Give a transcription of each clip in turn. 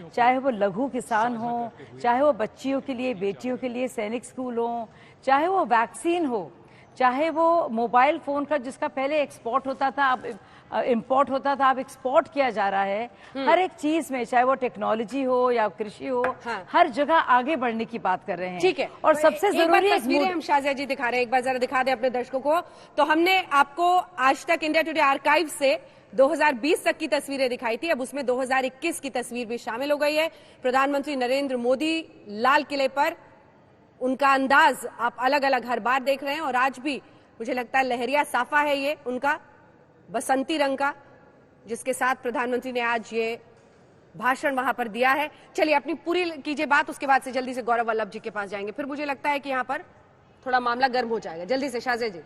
चाहे वो लघु किसान हो, चाहे वो बच्चियों के लिए, बेटियों के लिए सैनिक स्कूल हो, चाहे वो वैक्सीन हो, चाहे वो मोबाइल फोन का जिसका पहले एक्सपोर्ट होता था अब इंपोर्ट होता था, अब एक्सपोर्ट किया जा रहा है। हर एक चीज में, चाहे वो टेक्नोलॉजी हो या कृषि हो, हर जगह आगे बढ़ने की बात कर रहे हैं। ठीक है, और सबसे जरूरी तस्वीरें हम शाजिया जी दिखा रहे हैं, एक बार जरा दिखा दें अपने दर्शकों को। तो हमने आपको आज तक इंडिया टुडे आर्काइव से 2020 तक की तस्वीरें दिखाई थी, अब उसमें 2021 की तस्वीर भी शामिल हो गई है। प्रधानमंत्री नरेंद्र मोदी लाल किले पर, उनका अंदाज आप अलग अलग हर बार देख रहे हैं, और आज भी मुझे लगता है लहरिया साफा है ये उनका, बसंती रंग का, जिसके साथ प्रधानमंत्री ने आज ये भाषण वहां पर दिया है। चलिए अपनी पूरी कीजिए बात, उसके बाद से जल्दी से गौरव वल्लभ जी के पास जाएंगे, फिर मुझे लगता है कि यहाँ पर थोड़ा मामला गर्म हो जाएगा। जल्दी से शाजिया जी।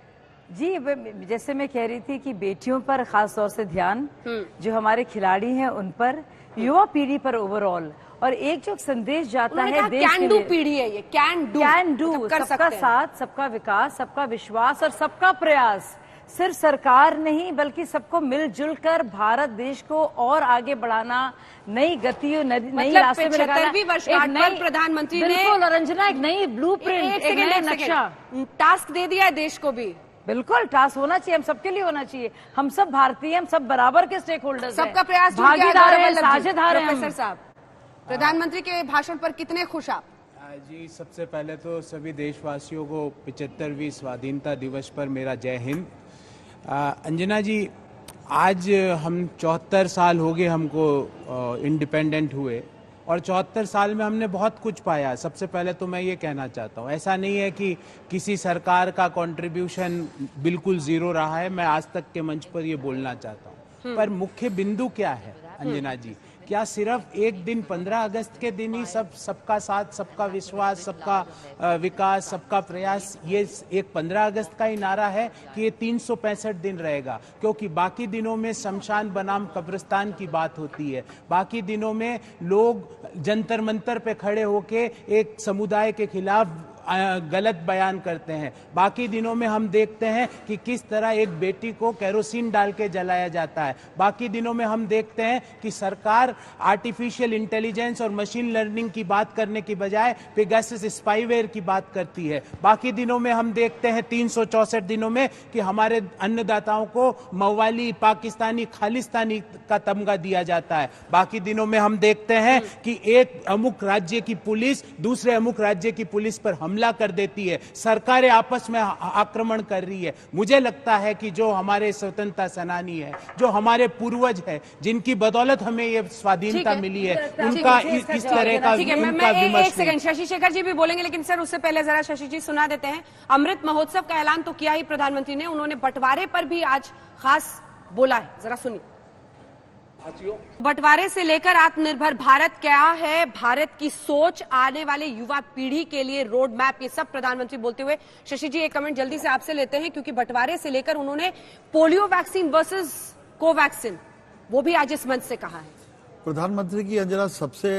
जी, जैसे मैं कह रही थी कि बेटियों पर खास तौर से ध्यान, जो हमारे खिलाड़ी हैं उन पर, युवा पीढ़ी पर ओवरऑल, और एक जो संदेश जाता है देश के लिए, पीढ़ी है ये, कैन डू, सबका साथ, सबका विकास, सबका विश्वास और सबका प्रयास। सिर्फ सरकार नहीं बल्कि सबको मिलजुल कर भारत देश को और आगे बढ़ाना, नई गति और नई रास्ते में लगाना। एक प्रधानमंत्री ने, बिल्कुल, और अंजना, एक नई ब्लूप्रिंट, एक नया नक्शा, टास्क दे दिया है देश को भी। बिल्कुल टास्क होना चाहिए, हम सबके लिए होना चाहिए। हम सब भारतीय, हम सब बराबर के स्टेक होल्डर्स, सबका प्रयास, भागीदार हैं, साझेदार हैं। प्रोफेसर साहब, प्रधानमंत्री के भाषण पर कितने खुश आप? जी, सबसे पहले तो सभी देशवासियों को 75वीं स्वाधीनता दिवस पर मेरा जय हिंद। अंजना जी, आज हम 74 साल हो गए हमको इंडिपेंडेंट हुए, और 74 साल में हमने बहुत कुछ पाया। सबसे पहले तो मैं ये कहना चाहता हूँ, ऐसा नहीं है कि किसी सरकार का कंट्रीब्यूशन बिल्कुल जीरो रहा है, मैं आज तक के मंच पर ये बोलना चाहता हूँ। पर मुख्य बिंदु क्या है अंजना जी? क्या सिर्फ एक दिन 15 अगस्त के दिन ही सबका साथ, सबका विश्वास, सबका विकास, सबका प्रयास, ये एक 15 अगस्त का ही नारा है कि ये 365 दिन रहेगा? क्योंकि बाकी दिनों में शमशान बनाम कब्रिस्तान की बात होती है, बाकी दिनों में लोग जंतर मंतर पे खड़े होके एक समुदाय के खिलाफ गलत बयान करते हैं, बाकी दिनों में हम देखते हैं कि किस तरह एक बेटी को केरोसिन डाल के जलाया जाता है, बाकी दिनों में हम देखते हैं कि सरकार आर्टिफिशियल इंटेलिजेंस और मशीन लर्निंग की बात करने की बजाय पेगासस स्पाईवेयर की बात करती है, बाकी दिनों में हम देखते हैं 364 दिनों में कि हमारे अन्नदाताओं को मवाली, पाकिस्तानी, खालिस्तानी का तमगा दिया जाता है, बाकी दिनों में हम देखते हैं कि एक अमुक राज्य की पुलिस दूसरे अमुक राज्य की पुलिस पर हमला कर देती है, सरकारें आपस में आक्रमण कर रही है। मुझे लगता है कि जो हमारे स्वतंत्रता सेनानी है, जो हमारे पूर्वज है, जिनकी बदौलत हमें ये स्वाधीनता मिली है, उनका इस तरह का विमर्श। एक सेकंड, शशि शेखर जी भी बोलेंगे, लेकिन सर उससे पहले जरा शशि जी सुना देते हैं। अमृत महोत्सव का ऐलान तो किया ही प्रधानमंत्री ने, उन्होंने बंटवारे पर भी आज खास बोला है, जरा सुनिए। बंटवारे से लेकर आत्मनिर्भर भारत क्या है, भारत की सोच, आने वाले युवा पीढ़ी के लिए रोड मैप, ये सब प्रधानमंत्री बोलते हुए। शशि जी एक कमेंट जल्दी से आपसे लेते हैं, क्योंकि बंटवारे से लेकर उन्होंने पोलियो वैक्सीन वर्सेस कोवैक्सीन, वो भी आज इस मंच से कहा है। प्रधानमंत्री की अंजना सबसे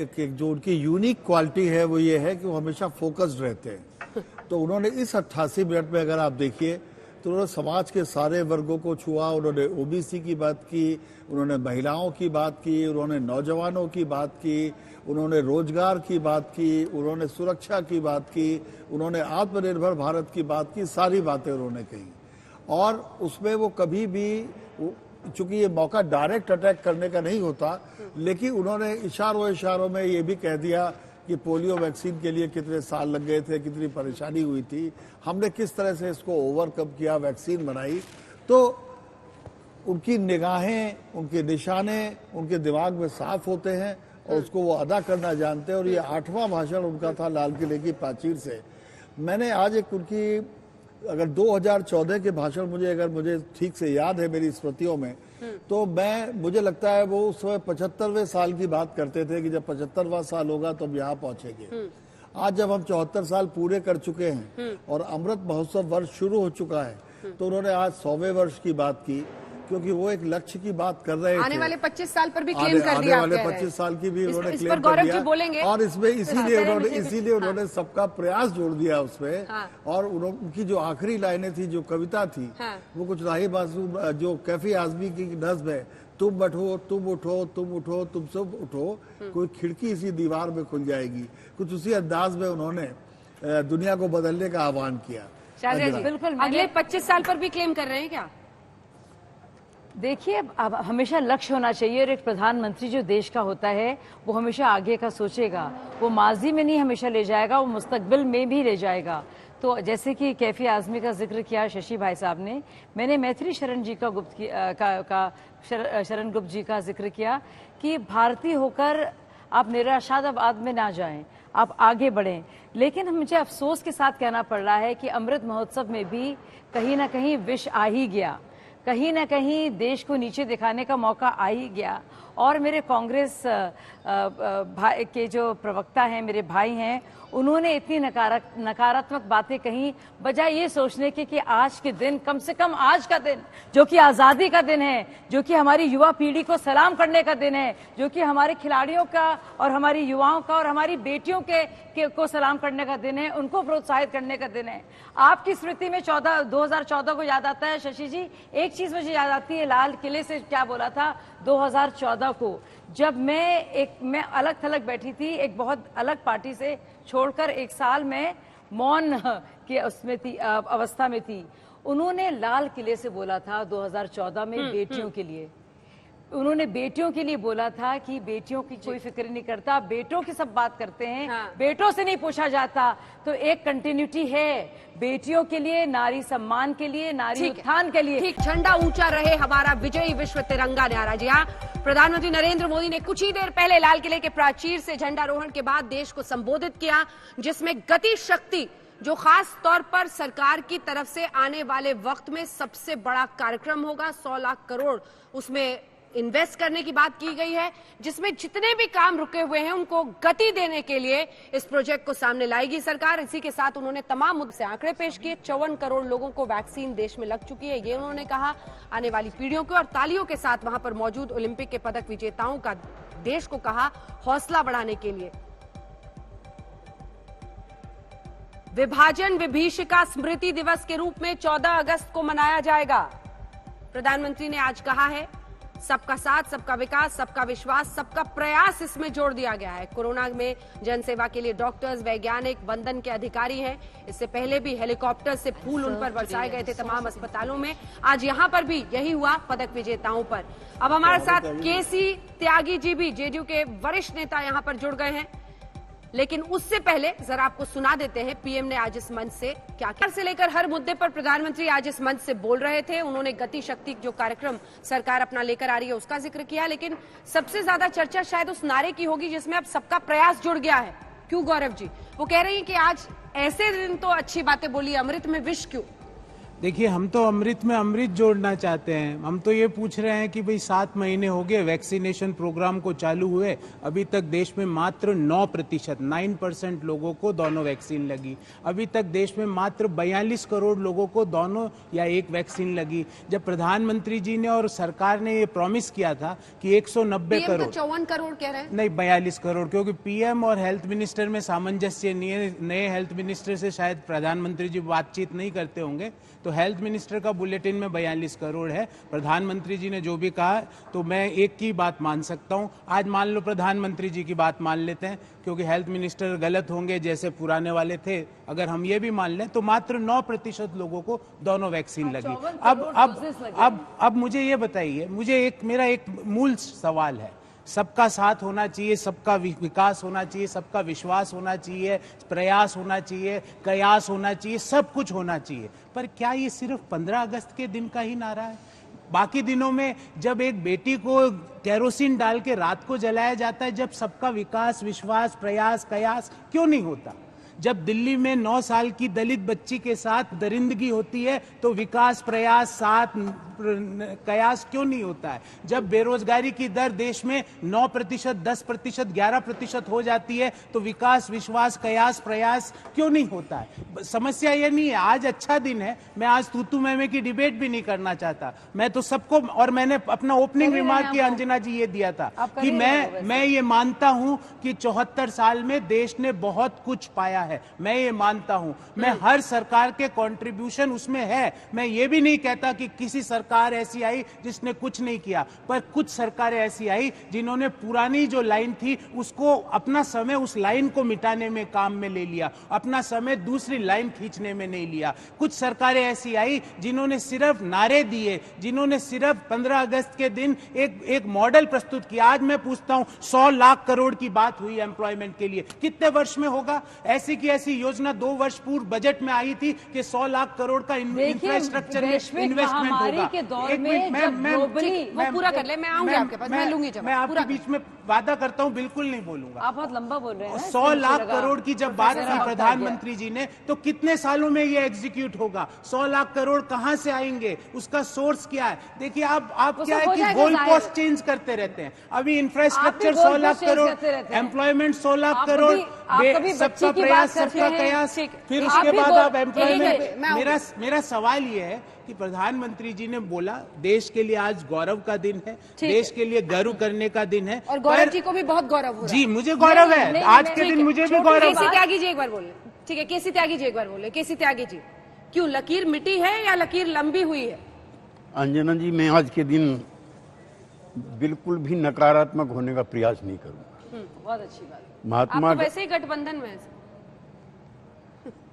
एक जो उनकी यूनिक क्वालिटी है वो ये है कि वो हमेशा फोकस्ड रहते हैं। तो उन्होंने इस 88 मिनट में अगर आप देखिए तो उन्होंने समाज के सारे वर्गों को छुआ, उन्होंने ओबीसी की बात की, उन्होंने महिलाओं की बात की, उन्होंने नौजवानों की बात की, उन्होंने रोजगार की बात की, उन्होंने सुरक्षा की बात की, उन्होंने आत्मनिर्भर भारत की बात की, सारी बातें उन्होंने कही। और उसमें वो कभी भी, चूंकि ये मौका डायरेक्ट अटैक करने का नहीं होता, लेकिन उन्होंने इशारों में ये भी कह दिया कि पोलियो वैक्सीन के लिए कितने साल लग गए थे, कितनी परेशानी हुई थी, हमने किस तरह से इसको ओवरकम किया, वैक्सीन बनाई। तो उनकी निगाहें, उनके निशाने उनके दिमाग में साफ होते हैं और उसको वो अदा करना जानते हैं। और ये 8वां भाषण उनका था लाल किले की प्राचीर से। मैंने आज एक उनकी, अगर 2014 के भाषण मुझे ठीक से याद है मेरी स्मृतियों में, तो मुझे लगता है वो उस समय 75वें साल की बात करते थे कि जब 75वां साल होगा तो हम यहाँ पहुंचेंगे। आज जब हम 74 साल पूरे कर चुके हैं और अमृत महोत्सव वर्ष शुरू हो चुका है, तो उन्होंने आज 100वें वर्ष की बात की, क्योंकि वो एक लक्ष्य की बात कर रहे थे। आने वाले 25 साल पर भी क्लेम कर दिया, आने वाले 25 साल की भी उन्होंने क्लेम कर दिया। और इसमें इसीलिए उन्होंने सबका प्रयास जोड़ दिया उसमें। और उनकी जो आखिरी लाइनें थी, जो कविता थी, वो कुछ राही मासूम जो कैफी आजमी की नज्म है, तुम बैठो, तुम उठो, तुम उठो, तुम सब उठो, कोई खिड़की इसी दीवार में खुल जाएगी। कुछ उसी अंदाज में उन्होंने दुनिया को बदलने का आह्वान किया। शारदा जी, बिल्कुल, अगले 25 साल पर भी क्लेम कर रहे हैं क्या? देखिए, अब हमेशा लक्ष्य होना चाहिए, और एक प्रधानमंत्री जो देश का होता है वो हमेशा आगे का सोचेगा। वो माजी में नहीं हमेशा ले जाएगा, वो मुस्तकबिल में भी ले जाएगा। तो जैसे कि कैफी आजमी का जिक्र किया शशि भाई साहब ने, मैंने मैथिली शरण जी शरण गुप्त जी का जिक्र किया कि भारतीय होकर आप निराशावाद में ना जाएं, आप आगे बढ़ें। लेकिन मुझे अफसोस के साथ कहना पड़ रहा है कि अमृत महोत्सव में भी कहीं ना कहीं विष आ ही गया, कहीं ना कहीं देश को नीचे दिखाने का मौका आ ही गया। और मेरे कांग्रेस भाई के जो प्रवक्ता हैं, मेरे भाई हैं, उन्होंने इतनी नकारात्मक बातें कही, बजाय ये सोचने के कि आज के दिन, कम से कम आज का दिन जो कि आज़ादी का दिन है, जो कि हमारी युवा पीढ़ी को सलाम करने का दिन है, जो कि हमारे खिलाड़ियों का और हमारी युवाओं का और हमारी बेटियों को सलाम करने का दिन है, उनको प्रोत्साहित करने का दिन है। आपकी स्मृति में 2014 को याद आता है शशि जी? एक चीज मुझे याद आती है, लाल किले से क्या बोला था 2014 को, जब मैं अलग थलग बैठी थी, एक बहुत अलग पार्टी से छोड़कर एक साल में मौन की उसमें थी, अवस्था में थी। उन्होंने लाल किले से बोला था 2014 में बेटियों के लिए, उन्होंने बेटियों के लिए बोला था कि बेटियों की कोई फिक्र नहीं करता, बेटों की सब बात करते हैं, हाँ। बेटों से नहीं पूछा जाता। तो एक कंटिन्यूटी है बेटियों के लिए, नारी सम्मान के लिए, नारी उत्थान के लिए। ठीक, झंडा ऊंचा रहे हमारा विजयी विश्व तिरंगा न्यारा। जी हाँ, प्रधानमंत्री नरेंद्र मोदी ने कुछ ही देर पहले लाल किले के प्राचीर से झंडारोहण के बाद देश को संबोधित किया, जिसमें गति शक्ति, जो खास तौर पर सरकार की तरफ से आने वाले वक्त में सबसे बड़ा कार्यक्रम होगा, 100 लाख करोड़ उसमें इन्वेस्ट करने की बात की गई है, जिसमें जितने भी काम रुके हुए हैं उनको गति देने के लिए इस प्रोजेक्ट को सामने लाएगी सरकार। इसी के साथ उन्होंने तमाम मुद्दे से आंकड़े पेश किए। 54 करोड़ लोगों को वैक्सीन देश में लग चुकी है, ये उन्होंने कहा। आने वाली पीढ़ियों को और तालियों के साथ वहां पर मौजूद ओलंपिक के पदक विजेताओं का देश को कहा हौसला बढ़ाने के लिए। विभाजन विभीषिका स्मृति दिवस के रूप में 14 अगस्त को मनाया जाएगा। प्रधानमंत्री ने आज कहा है, सबका साथ, सबका विकास, सबका विश्वास, सबका प्रयास इसमें जोड़ दिया गया है। कोरोना में जनसेवा के लिए डॉक्टर्स, वैज्ञानिक, वंदन के अधिकारी हैं। इससे पहले भी हेलीकॉप्टर से फूल उन पर बरसाए गए थे तमाम अस्पतालों में। आज यहां पर भी यही हुआ पदक विजेताओं पर। अब हमारे साथ केसी त्यागी जी भी, जेडीयू के वरिष्ठ नेता, यहां पर जुड़ गए हैं। लेकिन उससे पहले जरा आपको सुना देते हैं पीएम ने आज इस मंच से क्या से लेकर हर मुद्दे पर प्रधानमंत्री आज इस मंच से बोल रहे थे। उन्होंने गति शक्ति जो कार्यक्रम सरकार अपना लेकर आ रही है उसका जिक्र किया, लेकिन सबसे ज्यादा चर्चा शायद उस नारे की होगी जिसमें अब सबका प्रयास जुड़ गया है। क्यों गौरव जी? वो कह रही है कि आज ऐसे दिन तो अच्छी बातें बोली, अमृत में विष क्यों? देखिए, हम तो अमृत में अमृत जोड़ना चाहते हैं। हम तो ये पूछ रहे हैं कि भाई 7 महीने हो गए वैक्सीनेशन प्रोग्राम को चालू हुए, अभी तक देश में मात्र 9% लोगों को दोनों वैक्सीन लगी। अभी तक देश में मात्र 42 करोड़ लोगों को दोनों या एक वैक्सीन लगी। जब प्रधानमंत्री जी ने और सरकार ने ये प्रॉमिस किया था कि 190 करोड़, 54 करोड़ कह रहे हैं, नहीं 42 करोड़, क्योंकि पीएम और हेल्थ मिनिस्टर में सामंजस्य नहीं है। नए हेल्थ मिनिस्टर से शायद प्रधानमंत्री जी बातचीत नहीं करते होंगे, तो हेल्थ मिनिस्टर का बुलेटिन में 42 करोड़ है। प्रधानमंत्री जी ने जो भी कहा, तो मैं एक की बात मान सकता हूं। आज मान लो प्रधानमंत्री जी की बात मान लेते हैं, क्योंकि हेल्थ मिनिस्टर गलत होंगे जैसे पुराने वाले थे। अगर हम ये भी मान लें तो मात्र 9% लोगों को दोनों वैक्सीन लगी। अब मुझे ये बताइए, मेरा एक मूल सवाल है, सबका साथ होना चाहिए, सबका विकास होना चाहिए, सबका विश्वास होना चाहिए, प्रयास होना चाहिए, कयास होना चाहिए, सब कुछ होना चाहिए। पर क्या ये सिर्फ 15 अगस्त के दिन का ही नारा है? बाकी दिनों में जब एक बेटी को केरोसिन डाल के रात को जलाया जाता है, जब सबका विकास, विश्वास, प्रयास, कयास क्यों नहीं होता? जब दिल्ली में 9 साल की दलित बच्ची के साथ दरिंदगी होती है तो विकास, प्रयास, साथ, कयास क्यों नहीं होता है? जब बेरोजगारी की दर देश में 9%, 10%, 11% हो जाती है तो विकास, विश्वास, कयास, प्रयास क्यों नहीं होता है? समस्या ये नहीं है। आज अच्छा दिन है, मैं आज तूतू मैमे की डिबेट भी नहीं करना चाहता। मैं तो सबको, और मैंने अपना ओपनिंग रिमार्क की अंजना जी ये दिया था कि मैं ये मानता हूं कि 74 साल में देश ने बहुत कुछ पाया है। है, मैं ये मानता हूं। मैं हर सरकार के कंट्रीब्यूशन उसमें है, मैं ये भी नहीं कहता कि किसी सरकार ऐसी आई जिसने कुछ नहीं किया, पर कुछ सरकारें ऐसी आई जिन्होंने पुरानी जो लाइन थी उसको अपना समय उस लाइन को मिटाने में काम में ले लिया, अपना समय दूसरी लाइन खींचने में नहीं लिया। कुछ सरकारें ऐसी आई जिन्होंने सिर्फ नारे दिए, जिन्होंने सिर्फ 15 अगस्त के दिन एक मॉडल प्रस्तुत किया। आज मैं पूछता हूं 100 लाख करोड़ की बात हुई एम्प्लॉयमेंट के लिए, कितने वर्ष में होगा? ऐसी की ऐसी योजना 2 वर्ष पूर्व बजट में आई थी कि 100 लाख करोड़ का इंफ्रास्ट्रक्चर में इन्वेस्टमेंट होगा। के दौर एक मिनट, वो पूरा कर ले, मैं आऊंगी आपके पास, मैं लूंगी जवाब। मैं आपके बीच में वादा करता हूं बिल्कुल नहीं बोलूंगा। आप बहुत लंबा बोल रहे हैं। 100 लाख करोड़ की जब बात की प्रधानमंत्री जी ने, तो कितने सालों में ये एग्जीक्यूट होगा? 100 लाख करोड़ कहां से आएंगे? उसका सोर्स क्या है? देखिए आप क्या है कि गोल पोस्ट चेंज करते रहते हैं। अभी इंफ्रास्ट्रक्चर 100 लाख करोड़, एम्प्लॉयमेंट 100 लाख करोड़, सबका प्रयास सबका कयास, फिर उसके बाद आप एम्प्लॉयमेंट। मेरा सवाल ये है कि प्रधानमंत्री जी ने बोला देश के लिए आज गौरव का दिन है, देश के लिए गर्व करने का दिन है, और गौरव जी को भी बहुत गौरव हो रहा है। जी मुझे गौरव है, आज के दिन मुझे भी गौरव है। केसी त्यागी जी एक बार बोले, ठीक है, केसी त्यागी जी एक बार बोले। केसी त्यागी जी, क्यों लकीर मिटी है या लकीर लंबी हुई है? अंजना जी, मैं आज के दिन बिल्कुल भी नकारात्मक होने का प्रयास नहीं करूंगा। बहुत अच्छी बात। महात्मा आप तो वैसे ही गठबंधन में है।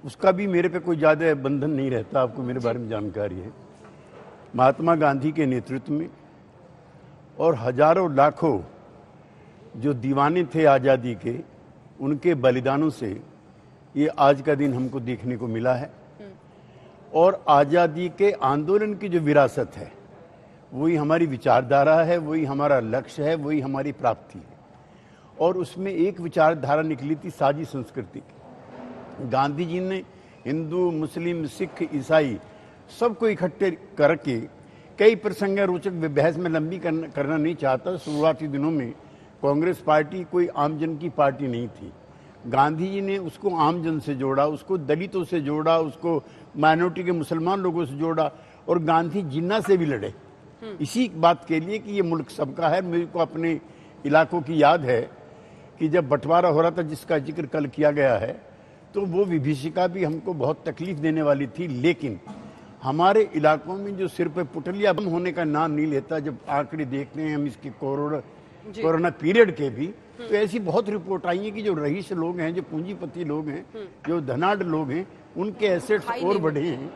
उसका भी मेरे पे कोई ज्यादा बंधन नहीं रहता, आपको मेरे बारे में जानकारी है। महात्मा गांधी के नेतृत्व में और हजारों लाखों जो दीवाने थे आजादी के, उनके बलिदानों से ये आज का दिन हमको देखने को मिला है। और आजादी के आंदोलन की जो विरासत है वही हमारी विचारधारा है, वही हमारा लक्ष्य है, वही हमारी प्राप्ति है। और उसमें एक विचारधारा निकली थी साझी संस्कृति की। गांधी जी ने हिंदू, मुस्लिम, सिख, ईसाई सबको इकट्ठे करके कई प्रसंग रोचक बहस में लंबी करना नहीं चाहता। शुरुआती दिनों में कांग्रेस पार्टी कोई आमजन की पार्टी नहीं थी। गांधी जी ने उसको आमजन से जोड़ा, उसको दलितों से जोड़ा, उसको माइनॉरिटी के मुसलमान लोगों से जोड़ा, और गांधी जिन्ना से भी लड़े इसी बात के लिए कि ये मुल्क सबका है। मेरे को अपने इलाकों की याद है कि जब बंटवारा हो रहा था, जिसका जिक्र कल किया गया है, तो वो विभीषिका भी हमको बहुत तकलीफ देने वाली थी। लेकिन हमारे इलाकों में जो सिर पे पुटलिया बम होने का नाम नहीं लेता, जब आंकड़े देखते हैं हम इसके कोरोना पीरियड के भी, तो ऐसी बहुत रिपोर्ट आई है कि जो रईस लोग हैं, जो पूंजीपति लोग हैं, जो धनाढ़ लोग हैं, उनके एसेट्स और बढ़े हैं।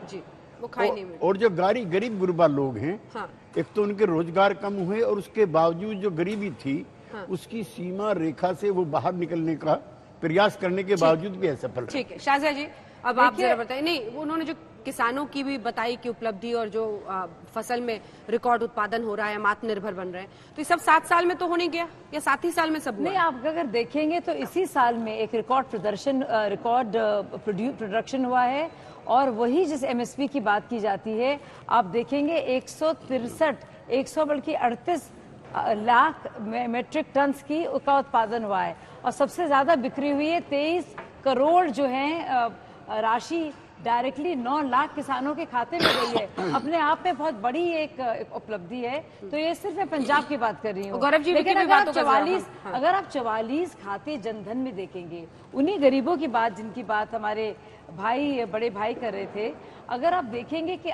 वो खाई नहीं मिले। और जो गरीब गुरबा लोग हैं, एक तो उनके रोजगार कम हुए, और उसके बावजूद जो गरीबी थी उसकी सीमा रेखा से वो बाहर निकलने का प्रयास करने के बावजूद भी असफल। ठीक है शाहजहा जी, अब आप जरा बताइए। नहीं, उन्होंने जो किसानों की भी बताई कि उपलब्धि, और जो फसल में रिकॉर्ड उत्पादन हो रहा है, हम आत्मनिर्भर बन रहे हैं, तो ये सब 7 साल में तो होने गया या 7 ही साल में सब? नहीं, आप अगर देखेंगे तो इसी साल में एक रिकॉर्ड प्रोडक्शन हुआ है, और वही जिस एमएसपी की बात की जाती है, आप देखेंगे 163 बल्कि 38 लाख मेट्रिक टन्स की का उत्पादन हुआ है, और सबसे ज्यादा बिक्री हुई है। 23 करोड़ जो है राशि डायरेक्टली 9 लाख किसानों के खाते में गई है। अपने आप में बहुत बड़ी एक उपलब्धि है। तो ये सिर्फ मैं पंजाब की बात कर रही हूँ। गौरव जी, लेकिन अगर आप 44 खाते जनधन में देखेंगे, उन्हीं गरीबों की बात जिनकी बात हमारे भाई, बड़े भाई कर रहे थे, अगर आप देखेंगे कि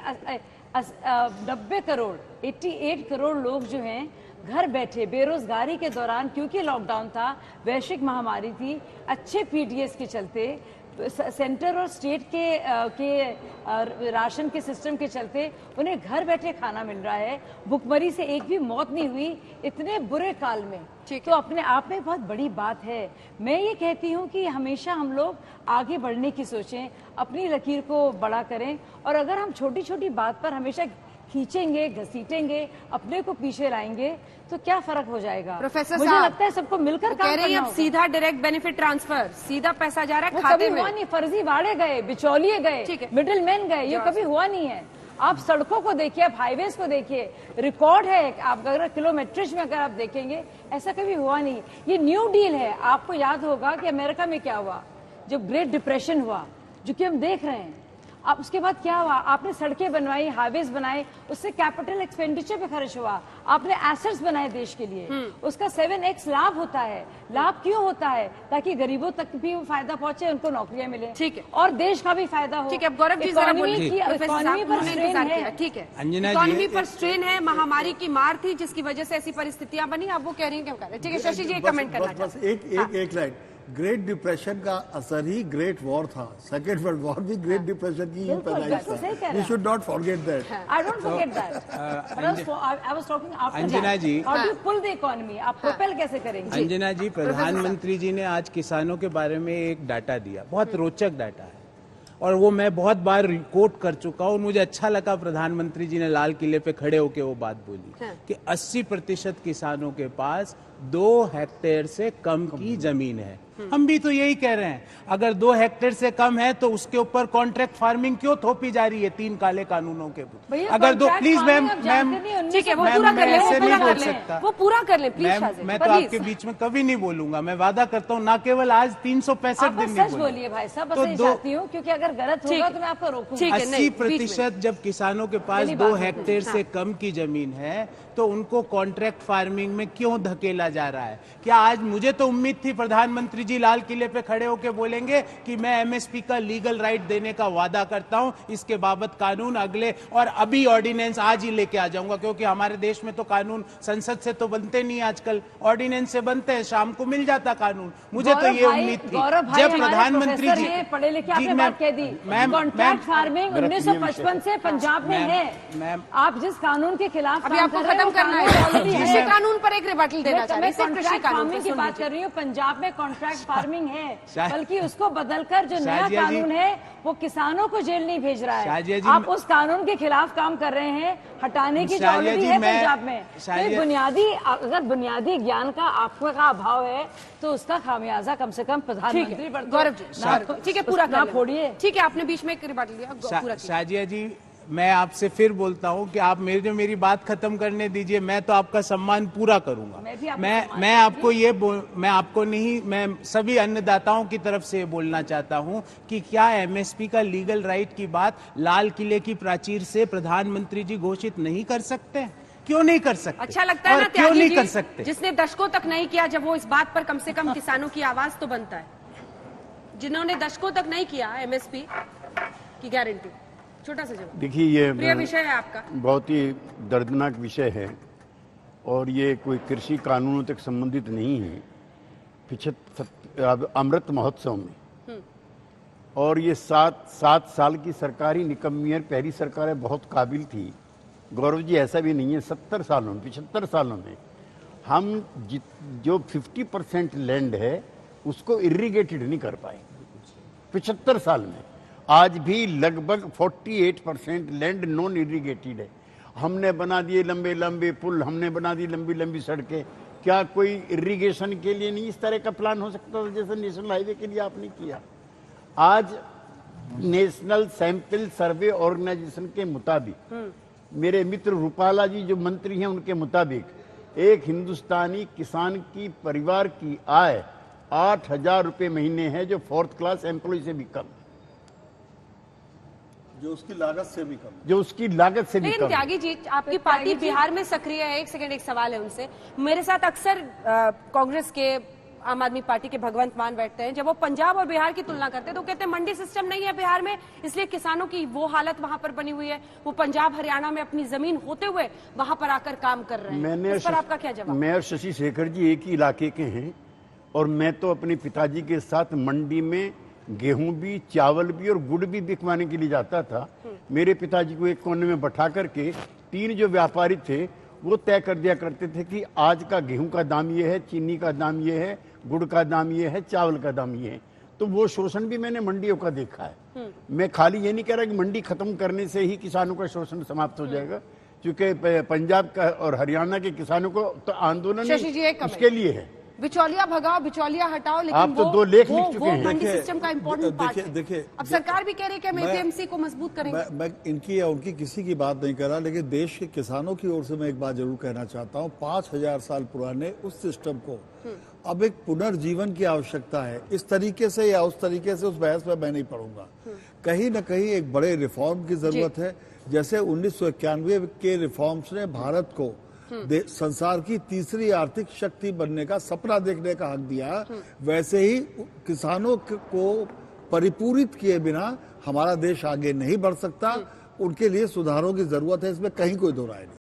88 करोड़ लोग जो हैं घर बैठे बेरोजगारी के दौरान, क्योंकि लॉकडाउन था, वैश्विक महामारी थी, अच्छे पीडीएस के चलते, सेंटर और स्टेट के राशन के सिस्टम के चलते उन्हें घर बैठे खाना मिल रहा है। भुखमरी से एक भी मौत नहीं हुई इतने बुरे काल में। तो अपने आप में बहुत बड़ी बात है। मैं ये कहती हूँ कि हमेशा हम लोग आगे बढ़ने की सोचें, अपनी लकीर को बड़ा करें, और अगर हम छोटी छोटी बात पर हमेशा खींचेंगे, घसीटेंगे, अपने को पीछे लाएंगे, तो क्या फर्क हो जाएगा? प्रोफेसर मुझे लगता है सबको मिलकर काम करना होगा। अब सीधा डायरेक्ट बेनिफिट ट्रांसफर, सीधा पैसा जा रहा है खाते में। हुआ नहीं, फर्जी वाड़े गए, बिचौलिए गए, मिडिल मैन गए, ये कभी हुआ नहीं है। आप सड़कों को देखिए, आप हाईवेज को देखिए, रिकॉर्ड है। आप अगर किलोमीटरेज में अगर आप देखेंगे, ऐसा कभी हुआ नहीं। ये न्यू डील है। आपको याद होगा कि अमेरिका में क्या हुआ जब ग्रेट डिप्रेशन हुआ, जो कि हम देख रहे हैं। अब उसके बाद क्या हुआ? आपने सड़कें बनवाई, हाईवेज बनाए, उससे कैपिटल एक्सपेंडिचर पे खर्च हुआ। आपने एसेट्स बनाए देश के लिए, उसका 7x लाभ होता है। लाभ क्यों होता है? ताकि गरीबों तक भी वो फायदा पहुंचे, उनको नौकरियां मिले, ठीक है, और देश का भी फायदा हो। ठीक है, अब गौरव जी जरा बोलिए। इकोनॉमी पर स्ट्रेन है, ठीक है, अंजना इकोनॉमी पर स्ट्रेन है, महामारी की मार थी जिसकी वजह से ऐसी परिस्थितियां बनी, आप वो कह रही हैं क्या कर रहे हैं? ठीक है, शशि जी एक कमेंट करना बस एक लाइन, ग्रेट डिप्रेशन का असर ही ग्रेट वॉर था। सेकेंड वर्ल्ड वॉर भी ग्रेट डिप्रेशन की ही पैदाइश था। We should not forget that. I don't forget that, I was talking after Anjana ji, how do you pull the economy? आप प्रोपेल कैसे करेंगे? अंजना जी, प्रधानमंत्री जी ने आज किसानों के बारे में एक डाटा दिया, बहुत रोचक डाटा है, और वो मैं बहुत बार कोट कर चुका हूँ। मुझे अच्छा लगा प्रधानमंत्री जी ने लाल किले पे खड़े होकर वो बात बोली कि 80% किसानों के पास 2 हेक्टेयर से कम की जमीन है। हम भी तो यही कह रहे हैं, अगर 2 हेक्टेयर से कम है तो उसके ऊपर कॉन्ट्रैक्ट फार्मिंग क्यों थोपी जा रही है 3 काले कानूनों के? अगर 2, प्लीज मैम, ठीक है, वो पूरा कर ले, वो पूरा कर ले प्लीज। मैं तो आपके बीच में कभी नहीं बोलूंगा, मैं वादा करता हूँ, ना केवल आज 365 दिन नहीं बोलिए भाई, सब तो सही चाहती हूँ, क्योंकि अगर गलत होगा तो मैं आपको रोकूंगी। 80% जब किसानों के पास 2 हेक्टेयर से कम की जमीन है तो उनको कॉन्ट्रैक्ट फार्मिंग में क्यों धकेला जा रहा है? क्या आज, मुझे तो उम्मीद थी प्रधानमंत्री जी लाल किले पे खड़े होकर बोलेंगे कि मैं एमएसपी का लीगल राइट देने का वादा करता हूं, इसके बाबत कानून अगले और अभी ऑर्डिनेंस आज ही लेके आ जाऊंगा, क्योंकि हमारे देश में तो कानून संसद से तो बनते नहीं, आजकल ऑर्डिनेंस से बनते हैं, शाम को मिल जाता कानून। मुझे तो ये उम्मीद थी जब प्रधानमंत्री जी पढ़े लिखे, आपने बात कह दी, कॉन्ट्रैक्ट फार्मिंग 1955 से पंजाब में है। आप जिस कानून के खिलाफ अभी आपको खत्म करना है, कृषि कानून पर एक रिबटल देना चाह रही हूं। कृषि कानून की बात कर रही हूँ, पंजाब में कॉन्ट्रैक्ट फार्मिंग है, बल्कि उसको बदलकर जो नया कानून है वो किसानों को जेल नहीं भेज रहा है। आप उस कानून के खिलाफ काम कर रहे हैं, हटाने की जो ऑलरेडी है पंजाब में। तो बुनियादी, अगर बुनियादी ज्ञान का आपको का अभाव है तो उसका खामियाजा कम से कम प्रधानमंत्री पर। गौरव जी ठीक है, पूरा ना फोड़िए। ठीक है, आपने बीच में एक रिबटल दिया। शाजिया जी, मैं आपसे फिर बोलता हूं कि आप मेरी बात खत्म करने दीजिए, मैं तो आपका सम्मान पूरा करूंगा। मैं आपको मैं आपको नहीं, मैं सभी अन्नदाताओं की तरफ से बोलना चाहता हूं कि क्या एमएसपी का लीगल राइट की बात लाल किले की प्राचीर से प्रधानमंत्री जी घोषित नहीं कर सकते? क्यों नहीं कर सकते? अच्छा लगता है ना क्यों नहीं कर सकते? जिसने दशकों तक नहीं किया, जब वो इस बात पर कम से कम किसानों की आवाज तो बनता है। जिन्होंने दशकों तक नहीं किया एमएसपी की गारंटी, छोटा सा जवाब। देखिए, ये प्रिय विषय है आपका, बहुत ही दर्दनाक विषय है और ये कोई कृषि कानूनों तक संबंधित नहीं है। 75 अमृत महोत्सव में, और ये 7 साल की सरकारी निकम्मी, पहली सरकार बहुत काबिल थी। गौरव जी, ऐसा भी नहीं है, 70 सालों में, 75 सालों में हम जो 50% लैंड है उसको इरिगेटेड नहीं कर पाए। 75 साल में आज भी लगभग 48% लैंड नॉन इरिगेटेड है। हमने बना दिए लंबे लंबे पुल, हमने बना दी लंबी लंबी सड़कें। क्या कोई इरिगेशन के लिए नहीं इस तरह का प्लान हो सकता था जैसे नेशनल हाईवे के लिए आपने किया? आज नेशनल सैंपल सर्वे ऑर्गेनाइजेशन के मुताबिक, मेरे मित्र रूपाला जी जो मंत्री हैं उनके मुताबिक, एक हिंदुस्तानी किसान की परिवार की आय 8,000 रुपए महीने है, जो 4th क्लास एम्प्लॉय से भी कम, जो उसकी लागत से भी कम, जो उसकी लागत से भी लेकिन कम। त्यागी जी, आपकी पार्टी बिहार में सक्रिय है। एक सेकंड, एक सवाल है उनसे। मेरे साथ अक्सर कांग्रेस के, आम आदमी पार्टी के भगवंत मान बैठते हैं। जब वो पंजाब और बिहार की तुलना करते हैं तो कहते हैं मंडी सिस्टम नहीं है बिहार में, इसलिए किसानों की वो हालत वहां पर बनी हुई है। वो पंजाब हरियाणा में अपनी जमीन होते हुए वहां पर आकर काम कर रहे हैं। इस पर आपका क्या जवाब? मैं और शशि शेखर जी एक ही इलाके के हैं, और मैं तो अपने पिताजी के साथ मंडी में गेहूं भी, चावल भी और गुड़ भी बिकवाने के लिए जाता था। मेरे पिताजी को एक कोने में बैठा करके 3 जो व्यापारी थे वो तय कर दिया करते थे कि आज का गेहूं का दाम ये है, चीनी का दाम ये है, गुड़ का दाम ये है, चावल का दाम ये है। तो वो शोषण भी मैंने मंडियों का देखा है। मैं खाली ये नहीं कह रहा कि मंडी खत्म करने से ही किसानों का शोषण समाप्त हो जाएगा, क्योंकि पंजाब का और हरियाणा के किसानों को तो आंदोलन उसके लिए है। बिचौलिया भगाओ, बिचौलिया हटाओ, लेकिन आप तो 2 लेख लिख चुके हैं। मंडी देखिए, सिस्टम का इंपॉर्टेंट पार्ट है। देखिए, अब सरकार भी कह रही है कि हम मैं- एपीएमसी को मजबूत करेंगे। मैं इनकी या उनकी किसी की बात नहीं कर रहा, लेकिन देश के किसानों की ओर से मैं एक बात जरूर कहना चाहता हूँ। 5000 साल पुराने उस सिस्टम को अब एक पुनर्जीवन की आवश्यकता है। इस तरीके से या उस तरीके से, उस बहस में मैं नहीं पढ़ूंगा। कहीं न कहीं एक बड़े रिफॉर्म की जरूरत है। जैसे 1991 के रिफॉर्म्स ने भारत को संसार की तीसरी आर्थिक शक्ति बनने का सपना देखने का हक दिया, वैसे ही किसानों को परिपूरित किए बिना हमारा देश आगे नहीं बढ़ सकता। उनके लिए सुधारों की जरूरत है, इसमें कहीं कोई दो राय नहीं।